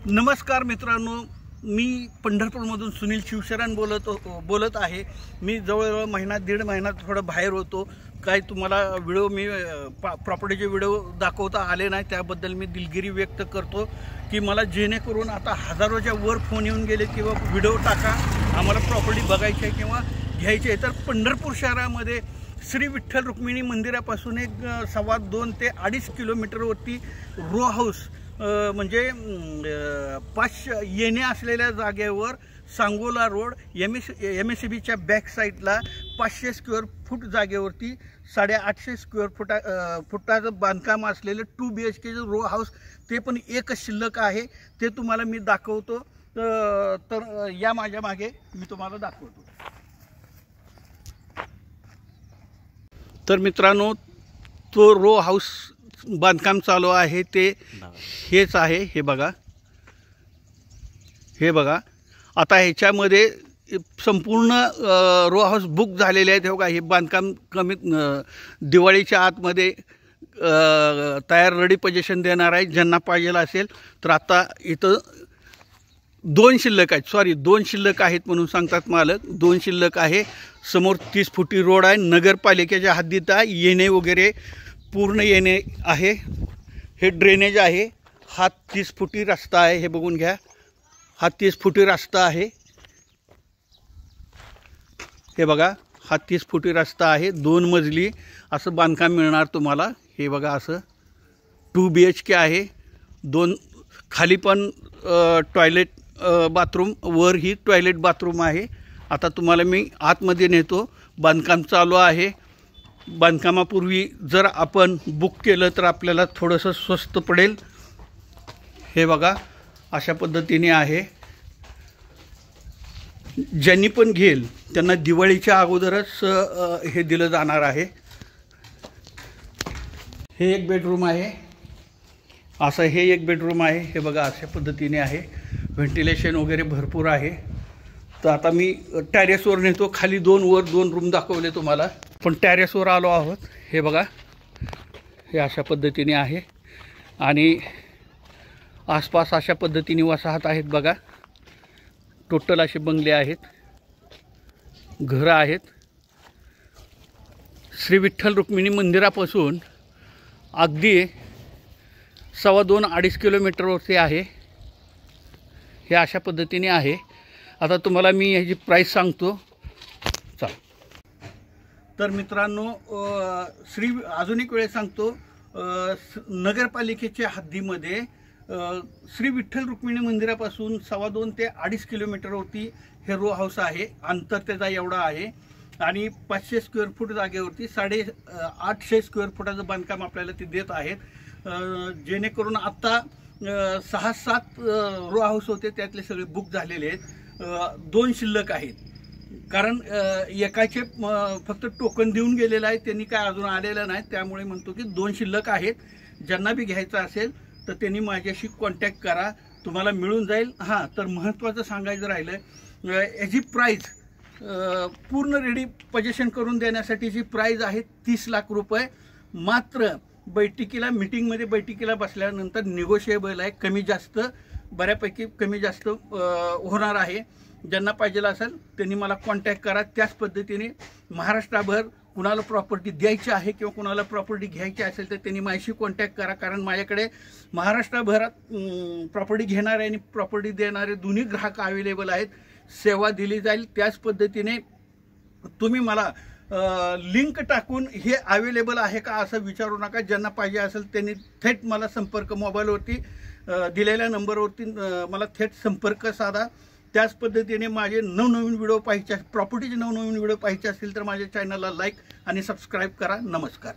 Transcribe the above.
नमस्कार मित्रांनो, मी पंढरपूरमधून सुनील शिवशरण बोलत आहे। मी जवळ दीड महिना थोडं बाहेर होतो। काय तुम्हाला व्हिडिओ मी प्रॉपर्टीचे व्हिडिओ दाखवता आले नाही, त्याबद्दल मी दिलगिरी व्यक्त करतो की मला जेणेकरून आता हजारोच्या वर फोन येऊन गेले किंवा व्हिडिओ टाका, आम्हाला प्रॉपर्टी बघायची आहे किंवा घ्यायची आहे। तर पंढरपूर शहरामध्ये श्री विठ्ठल रुक्मिणी मंदिरापासून एक 2.25 ते 2.5 किलोमीटरवरती रो हाऊस म्हणजे 5 येणे असलेल्या जागेवर सांगोला रोड MSCBच्या बॅक साईडला 500 स्क्वेअर फूट जागेवरती 850 स्क्वेअर फुटाचं बांधकाम असलेलं 2 BHK रो हाऊस, ते पण एकच शिल्लक आहे। ते तुम्हाला मी दाखवतो। तर या माझ्या मागे मी तुम्हाला दाखवतो। तर मित्रांनो, तो रो हाऊस बांधकाम चालू आहे, ते हेच आहे। हे बघा आता ह्याच्यामध्ये संपूर्ण रो हाऊस बुक झालेले आहेत। हे बघा, हे बांधकाम दिवाळीच्या आतमध्ये तयार रेडी पोझिशन देणार आहे। ज्यांना पाहिजे असेल तर आता इथं 2 शिल्लक आहेत, 2 शिल्लक आहेत म्हणून सांगतात मालक। 2 शिल्लक आहे। समोर 30 फुटी रोड आहे, नगरपालिकेच्या हद्दीत आहे। येणे वगैरे पूर्ण येणे आहे। हे ड्रेनेज आहे। हा 30 फुटी रस्ता आहे, हे बघून घ्या। हा 30 फुटी रस्ता आहे। हे बघा, हा 30 फुटी रस्ता आहे। 2 मजली असं बांधकाम मिळणार तुम्हाला। हे बघा, असं 2 BHK आहे। 2 खाली पण टॉयलेट बाथरूम, वर ही टॉयलेट बाथरूम आहे। आता तुम्हाला मी आतमध्ये नेतो। बांधकाम चालू आहे। बांधकामापूर्वी जर आपण बुक केलं तर आपल्याला थोडंसं स्वस्त पडेल। हे बघा, अशा पद्धतीने आहे। ज्यांनी पण घेईल त्यांना दिवाळीच्या अगोदरच हे दिलं जाणार आहे। हे एक बेडरूम आहे, असं हे एक बेडरूम आहे। हे बघा, अशा पद्धतीने आहे। व्हेंटिलेशन वगैरे भरपूर आहे। तर आता मी टॅरेसवर नेतो। खाली 2 वर 2 रूम दाखवले तुम्हाला, पण टॅरेसवर आलो आहोत। हे बघा, हे अशा पद्धतीने आहे आणि आसपास अशा पद्धतीने वसाहत आहेत। बघा, टोटल असे बंगले आहेत, घरं आहेत। श्री विठ्ठल रुक्मिणी मंदिरापासून अगदी 2.25-2.5 किलोमीटरवरती आहे। हे अशा पद्धतीने आहे। आता तुम्हाला मी ह्याची प्राईस सांगतो। चल, तर मित्रांनो, अजून एक वेळेस सांगतो, नगरपालिकेच्या हद्दीमध्ये श्री विठ्ठल रुक्मिणी मंदिरापासून 2.25 ते 2.5 किलोमीटरवरती हे रो हाऊस आहे। अंतर त्याचा एवढा आहे आणि 500 स्क्वेअर फूट जागेवरती 850 स्क्वेअर फुटाचं बांधकाम आपल्याला ते देत आहेत। जेणेकरून आत्ता 6-7 रो हाऊस होते, त्यातले सगळे बुक झालेले आहेत। 2 शिल्लक आहेत, कारण एकाचे फक्त टोकन देऊन गेलेलं आहे, त्यांनी काय अजून आलेलं नाही। त्यामुळे म्हणतो की 2 शिल्लक आहेत। ज्यांना बी घ्यायचं असेल तर त्यांनी माझ्याशी कॉन्टॅक्ट करा, तुम्हाला मिळून जाईल। हां, तर महत्त्वाचं सांगायचं राहिलं, याची प्राईज पूर्ण रेडी पोझिशन करून देण्यासाठीची प्राईज आहे 30 लाख रुपये। मात्र मीटिंगमध्ये बैठकीला बसल्यानंतर निगोशिएबल आहे, कमी जास्त, बऱ्यापैकी कमी जास्त होणार आहे। ज्यांना पाहिजे असेल त्यांनी मला कॉन्टॅक्ट करा। त्याच पद्धतीने महाराष्ट्रभर कुणाला प्रॉपर्टी द्यायची आहे किंवा कुणाला प्रॉपर्टी घ्यायची असेल तर त्यांनी माझ्याशी कॉन्टॅक्ट करा, कारण माझ्याकडे महाराष्ट्रभरात प्रॉपर्टी घेणारे आणि प्रॉपर्टी देणारे दोन्ही ग्राहक अवेलेबल आहेत। सेवा दिली जाईल। त्याच पद्धतीने तुम्ही मला लिंक टाकून हे अवेलेबल आहे का असं विचारू नका। ज्यांना पाहिजे असेल त्यांनी थेट मला संपर्क, मोबाईलवरती दिलेल्या नंबरवरती मला थेट संपर्क साधा। त्याच पद्धतीने माझे नवनवीन व्हिडिओ पाहिजे, प्रॉपर्टीचे नवनवीन व्हिडिओ पाहिजे असतील तर माझ्या चॅनलला लाईक आणि सबस्क्राईब करा। नमस्कार।